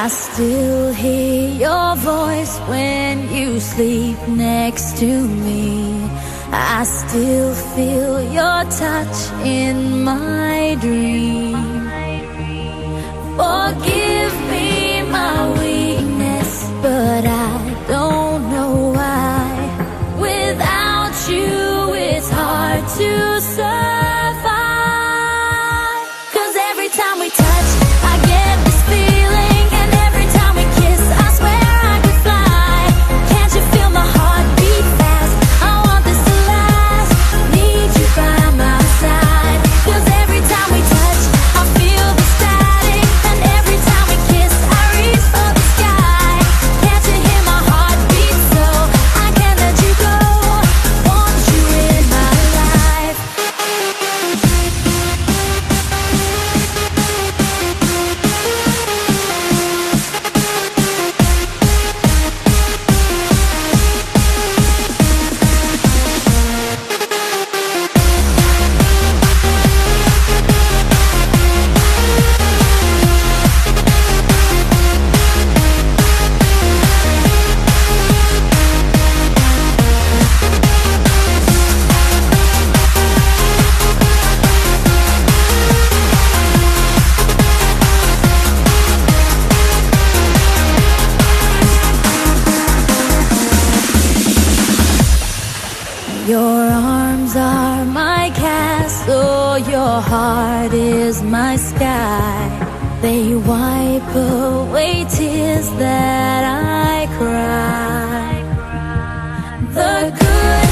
I still hear your voice when you sleep next to me. I still feel your touch in my dream. Forgive me my weakness, but I don't know why. Without you, it's hard to survive. 'Cause every time we touch, I get this feeling, and every time we kiss, I swear I could fly. Can't you feel my heart beat fast? I want this to last. Need you by my side. 'Cause every time we touch, I feel the static, and every time we kiss, I reach for the sky. Can't you hear my heart beat so? I can't let you go. Want you in my life. Your arms are my castle, your heart is my sky. They wipe away tears that I cry. The good